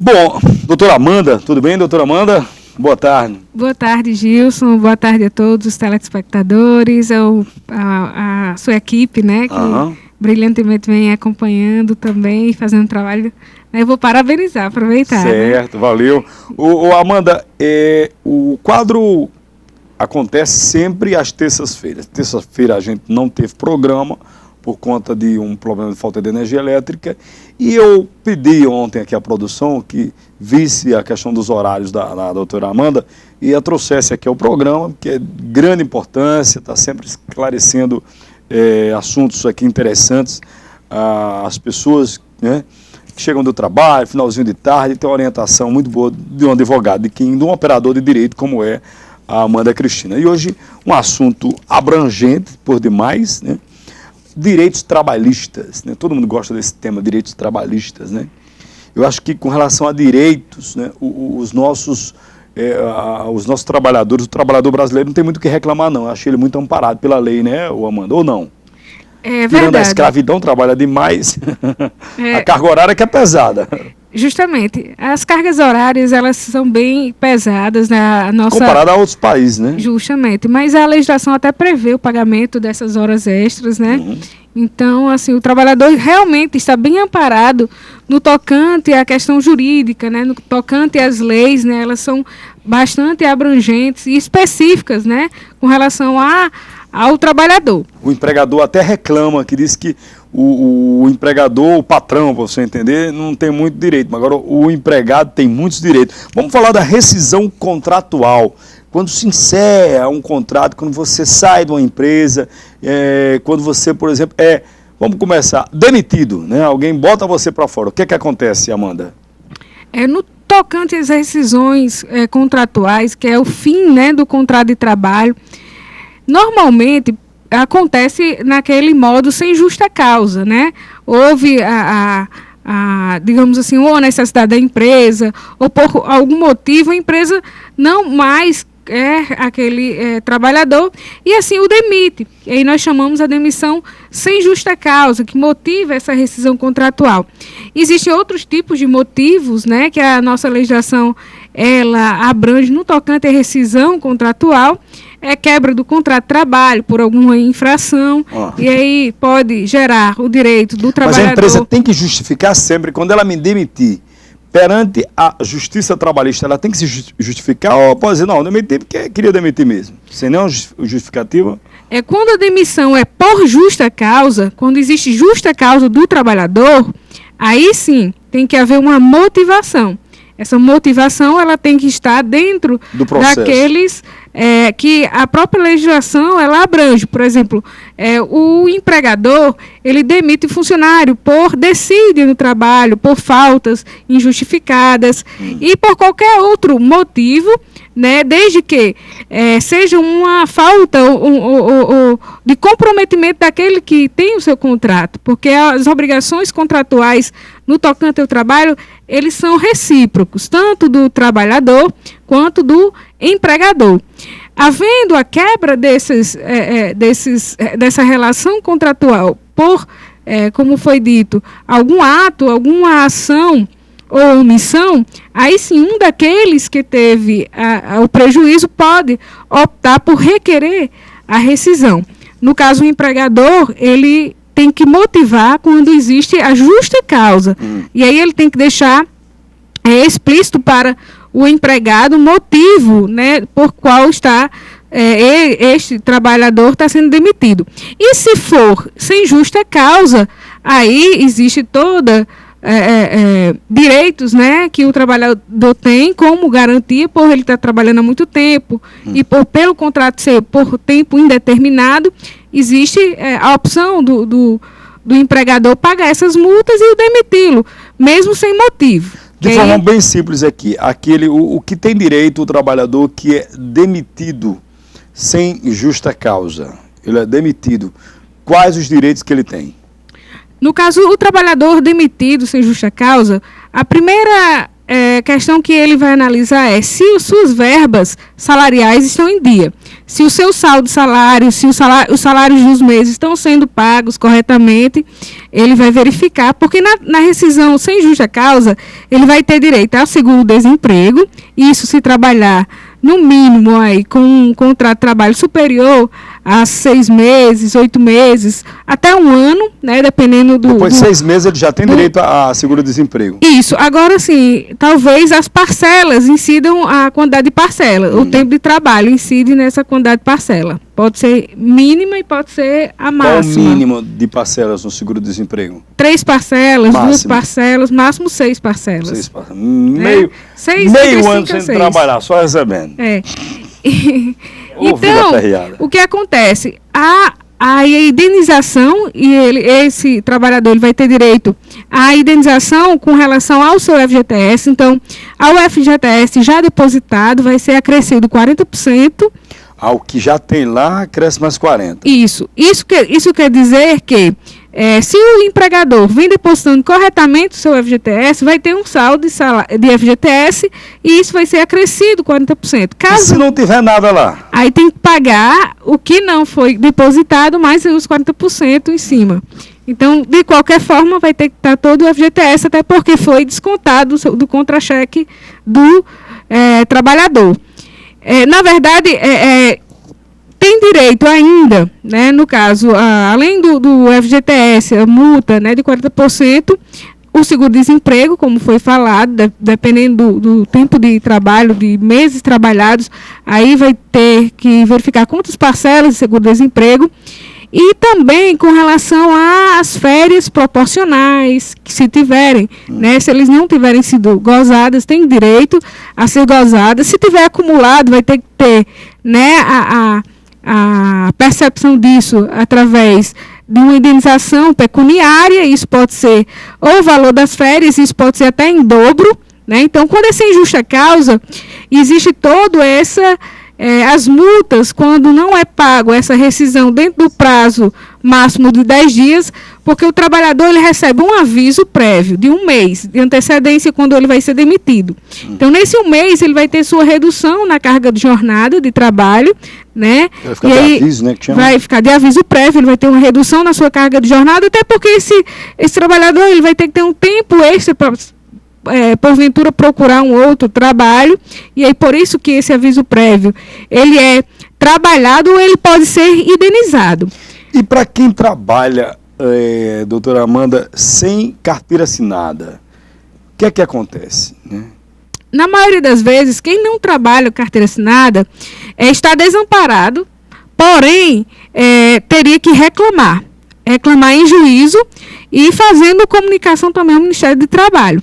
Bom, doutora Amanda, tudo bem, doutora Amanda? Boa tarde. Boa tarde, Gilson. Boa tarde a todos os telespectadores, a sua equipe, né, que brilhantemente vem acompanhando também e fazendo trabalho. Eu vou parabenizar, aproveitar. Certo, né? Valeu. Amanda, o quadro acontece sempre às terças-feiras. Terça-feira a gente não teve programa por conta de um problema de falta de energia elétrica, e eu pedi ontem aqui à produção que visse a questão dos horários da doutora Amanda e a trouxesse aqui ao programa, que é de grande importância, está sempre esclarecendo assuntos aqui interessantes às pessoas, né, que chegam do trabalho, finalzinho de tarde, tem uma orientação muito boa de um advogado, de um operador de direito como é a Amanda Cristina. E hoje um assunto abrangente por demais, né? Direitos trabalhistas, né? Todo mundo gosta desse tema, direitos trabalhistas, né? Eu acho que com relação a direitos, né, os nossos trabalhadores, o trabalhador brasileiro não tem muito o que reclamar, não. Eu achei ele muito amparado pela lei, né, Amanda? Ou não? É verdade. Tirando a escravidão, trabalha demais. A carga horária que é pesada. Justamente. As cargas horárias, elas são bem pesadas na nossa... Comparada a outros países, né? Justamente. Mas a legislação até prevê o pagamento dessas horas extras, né? Então, assim, o trabalhador realmente está bem amparado no tocante à questão jurídica, né? No tocante às leis, né? Elas são bastante abrangentes e específicas, né? Com relação ao trabalhador. O empregador até reclama, que diz que o empregador, o patrão, para você entender, não tem muito direito, mas agora o empregado tem muitos direitos. Vamos falar da rescisão contratual. Quando se encerra um contrato, quando você sai de uma empresa, quando você, por exemplo, vamos começar, demitido, né? Alguém bota você para fora. O que acontece, Amanda? No tocante às rescisões contratuais, que é o fim, né, do contrato de trabalho, normalmente acontece naquele modo sem justa causa, né? Houve digamos assim, ou a necessidade da empresa, ou por algum motivo a empresa não mais quer aquele trabalhador e assim o demite. E aí nós chamamos a demissão sem justa causa, que motiva essa rescisão contratual. Existem outros tipos de motivos, né, que a nossa legislação ela abrange no tocante à rescisão contratual. Quebra do contrato de trabalho por alguma infração, e aí pode gerar o direito do trabalhador... Mas a empresa tem que justificar sempre, quando ela me demitir, perante a justiça trabalhista, ela tem que se justificar, ou pode dizer, não, eu demiti porque queria demitir mesmo, sem nenhuma justificativa? Quando a demissão é por justa causa, quando existe justa causa do trabalhador, aí sim tem que haver uma motivação. Essa motivação ela tem que estar dentro do processo. Daqueles que a própria legislação ela abrange. Por exemplo, o empregador ele demite o funcionário por dissídio no trabalho, por faltas injustificadas e por qualquer outro motivo, né, desde que seja uma falta de comprometimento daquele que tem o seu contrato, porque as obrigações contratuais no tocante ao trabalho, eles são recíprocos, tanto do trabalhador quanto do empregador. Havendo a quebra dessa relação contratual por, como foi dito, algum ato, alguma ação ou omissão, aí sim um daqueles que teve o prejuízo pode optar por requerer a rescisão. No caso, o empregador, ele tem que motivar quando existe a justa causa. E aí ele tem que deixar explícito para o empregado o motivo, né, por qual está este trabalhador está sendo demitido. E se for sem justa causa, aí existe toda direitos, né, que o trabalhador tem como garantia por ele estar trabalhando há muito tempo e pelo contrato ser por tempo indeterminado, existe a opção do empregador pagar essas multas e o demiti-lo, mesmo sem motivo. De forma bem simples aqui, o que tem direito o trabalhador que é demitido sem justa causa, ele é demitido, quais os direitos que ele tem? No caso, o trabalhador demitido sem justa causa, a primeira questão que ele vai analisar é se suas verbas salariais estão em dia. se o seu saldo de salário, se os salários dos meses estão sendo pagos corretamente, ele vai verificar, porque na rescisão sem justa causa, ele vai ter direito ao seguro-desemprego, isso se trabalhar no mínimo aí, com um contrato de trabalho superior a 6 meses, 8 meses, até 1 ano, né, dependendo do... Depois de 6 meses ele já tem direito a seguro-desemprego. Isso. Agora, sim, talvez as parcelas incidam a quantidade de parcela. O tempo de trabalho incide nessa quantidade de parcela. Pode ser mínima e pode ser a máxima. Qual o mínimo de parcelas no seguro-desemprego? 3 parcelas, Máximo. 2 parcelas, máximo 6 parcelas. 6 parcelas. Meio ano sem trabalhar, só recebendo. É. Então, o que acontece? A indenização, e esse trabalhador ele vai ter direito à indenização com relação ao seu FGTS. Então, ao FGTS já depositado vai ser acrescido 40%. Ao que já tem lá, cresce mais 40%. Isso quer dizer que se o empregador vem depositando corretamente o seu FGTS, vai ter um saldo de FGTS e isso vai ser acrescido 40%. E se não tiver nada lá? Aí tem que pagar o que não foi depositado, mais os 40% em cima. Então, de qualquer forma, vai ter que estar todo o FGTS, até porque foi descontado do contra-cheque do trabalhador. Na verdade, tem direito ainda, né, no caso, além do FGTS, a multa, né, de 40%, o seguro-desemprego, como foi falado, dependendo do tempo de trabalho, de meses trabalhados, aí vai ter que verificar quantas parcelas de seguro-desemprego. E também com relação às férias proporcionais, que se tiverem, né, se eles não tiverem sido gozadas, tem direito a ser gozadas. Se tiver acumulado, vai ter que ter, né, a percepção disso através de uma indenização pecuniária. Isso pode ser ou o valor das férias, isso pode ser até em dobro, né? Então, quando é sem justa causa, existe todo as multas, quando não é pago essa rescisão dentro do prazo máximo de 10 dias, porque o trabalhador ele recebe um aviso prévio de 1 mês de antecedência quando ele vai ser demitido. Então, nesse 1 mês, ele vai ter sua redução na carga de jornada de trabalho, né? Vai ficar de aviso, né? Vai ficar de aviso prévio, ele vai ter uma redução na sua carga de jornada, até porque esse trabalhador ele vai ter que ter um tempo extra para porventura procurar um outro trabalho, e aí por isso que esse aviso prévio ele é trabalhado ou ele pode ser indenizado. E para quem trabalha, doutora Amanda, sem carteira assinada, o que é que acontece, né? Na maioria das vezes, quem não trabalha com carteira assinada está desamparado, porém teria que reclamar em juízo e fazendo comunicação também ao Ministério do Trabalho.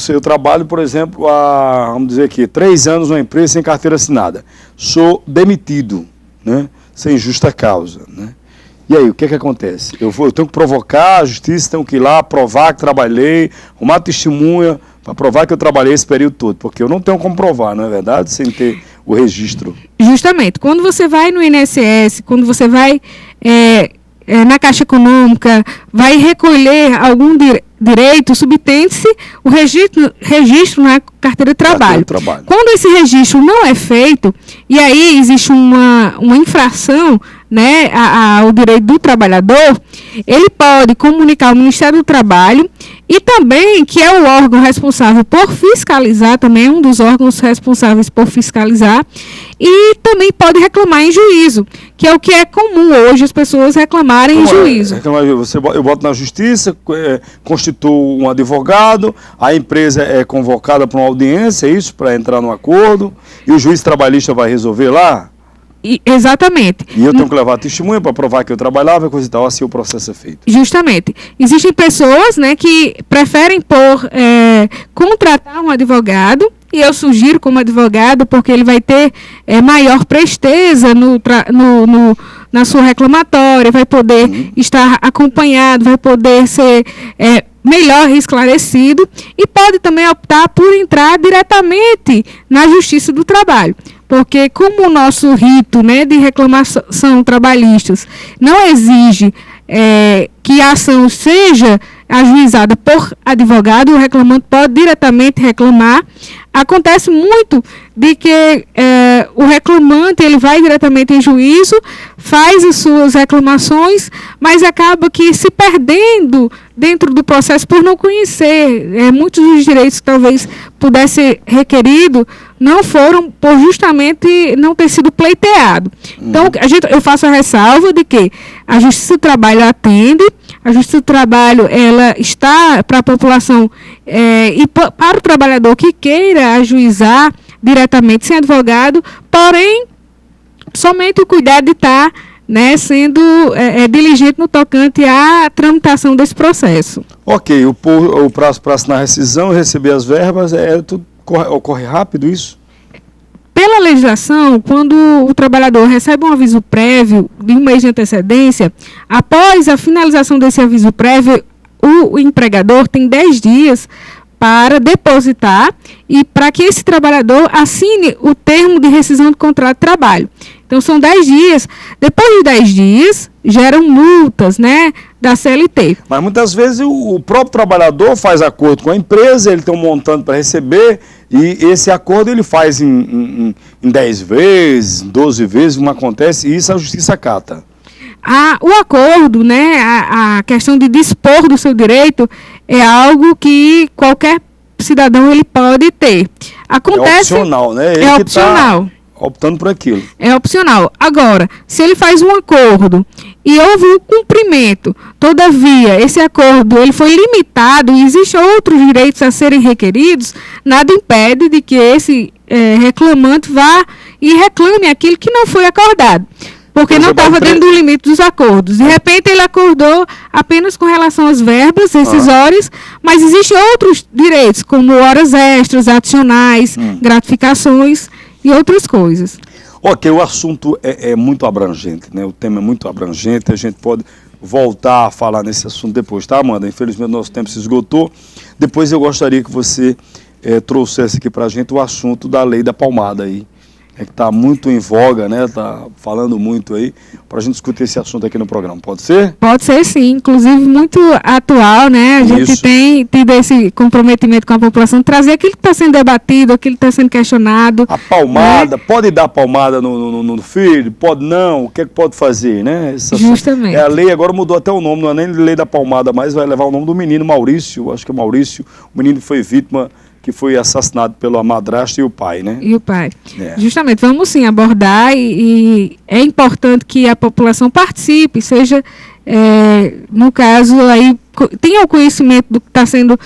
Eu trabalho, por exemplo, há, vamos dizer aqui, 3 anos numa empresa sem carteira assinada. Sou demitido, né? Sem justa causa, né? E aí, o que é que acontece? Eu tenho que provocar a justiça, tenho que ir lá, provar que trabalhei, arrumar testemunha para provar que eu trabalhei esse período todo, porque eu não tenho como provar, não é verdade? Sem ter o registro. Justamente. Quando você vai no INSS, quando você vai na Caixa Econômica, vai recolher algum direito, subtende-se o registro na carteira de trabalho. Quando esse registro não é feito, e aí existe uma infração, né, ao direito do trabalhador, ele pode comunicar ao Ministério do Trabalho e também, que é o órgão responsável por fiscalizar, também é um dos órgãos responsáveis por fiscalizar, e também pode reclamar em juízo, que é o que é comum hoje as pessoas reclamarem em juízo. Eu boto na justiça, constituo um advogado, a empresa é convocada para uma audiência, é isso, para entrar num acordo, e o juiz trabalhista vai resolver lá? Exatamente. E eu tenho que levar testemunha para provar que eu trabalhava, coisa e tal, assim o processo é feito. Justamente. Existem pessoas, né, que preferem contratar um advogado, e eu sugiro como advogado, porque ele vai ter maior presteza na sua reclamatória, vai poder estar acompanhado, vai poder ser melhor esclarecido, e pode também optar por entrar diretamente na Justiça do Trabalho. Porque como o nosso rito, né, de reclamação trabalhistas não exige que a ação seja ajuizada por advogado, e o reclamante pode diretamente reclamar. Acontece muito de que o reclamante ele vai diretamente em juízo, faz as suas reclamações, mas acaba que se perdendo dentro do processo por não conhecer. Muitos dos direitos que talvez pudesse ser requerido não foram por justamente não ter sido pleiteado. Então, eu faço a ressalva de que a Justiça do Trabalho atende, a Justiça do Trabalho ela está para a população e para o trabalhador que queira ajuizar diretamente sem advogado, porém, somente o cuidado de estar sendo diligente no tocante à tramitação desse processo. Ok, o prazo para assinar a rescisão e receber as verbas, ocorre rápido isso? Pela legislação, quando o trabalhador recebe um aviso prévio de um mês de antecedência, após a finalização desse aviso prévio, o empregador tem 10 dias para depositar e para que esse trabalhador assine o termo de rescisão do contrato de trabalho. Então, são 10 dias. Depois de 10 dias, geram multas, da CLT. Mas muitas vezes o próprio trabalhador faz acordo com a empresa, ele tem um montante para receber, e esse acordo ele faz em 10 vezes, 12 vezes, não acontece, e isso a justiça acata. O acordo, a questão de dispor do seu direito é algo que qualquer cidadão ele pode ter. Acontece, é opcional, né? Ele é opcional. Optando por aquilo. É opcional. Agora, se ele faz um acordo e houve um cumprimento, todavia, esse acordo ele foi limitado e existem outros direitos a serem requeridos, nada impede de que esse reclamante vá e reclame aquilo que não foi acordado. Porque não estava dentro do limite dos acordos. De repente, ele acordou apenas com relação às verbas rescisórias, mas existem outros direitos, como horas extras, adicionais, gratificações e outras coisas. Ok, o assunto é muito abrangente, o tema é muito abrangente, a gente pode voltar a falar nesse assunto depois, tá, Amanda? Infelizmente, nosso tempo se esgotou. Depois eu gostaria que você trouxesse aqui para a gente o assunto da lei da palmada aí. Que está muito em voga, está falando muito aí, para a gente discutir esse assunto aqui no programa. Pode ser? Pode ser, sim. Inclusive, muito atual, A gente tem tido esse comprometimento com a população, trazer aquilo que está sendo debatido, aquilo que está sendo questionado. A palmada, pode dar palmada no filho? Pode não? O que é que pode fazer, Justamente. A lei agora mudou até o nome, não é nem lei da palmada, mas vai levar o nome do menino Maurício, acho que é Maurício, o menino que foi vítima, que foi assassinado pela madrasta e o pai, E o pai. Justamente, vamos sim abordar e é importante que a população participe, seja, no caso, aí, tenha o conhecimento do que está sendo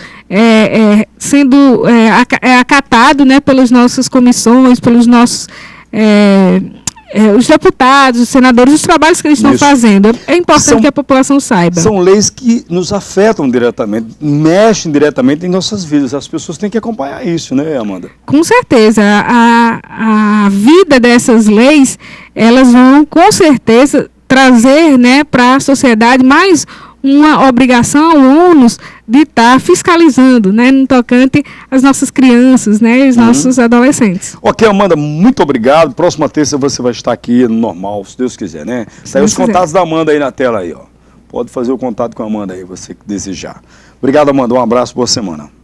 acatado, pelas nossas comissões, pelos nossos os deputados, os senadores, os trabalhos que eles estão fazendo. É importante que a população saiba. São leis que nos afetam diretamente, mexem diretamente em nossas vidas. As pessoas têm que acompanhar isso, Amanda? Com certeza. A vida dessas leis, elas vão, com certeza, trazer para a sociedade mais uma obrigação, um ônus de estar fiscalizando, no tocante às nossas crianças, os nossos adolescentes. Ok, Amanda, muito obrigado. Próxima terça você vai estar aqui no normal, se Deus quiser, Tá aí os contatos da Amanda aí na tela aí, ó. Pode fazer o contato com a Amanda aí, você que desejar. Obrigado, Amanda. Um abraço, boa semana.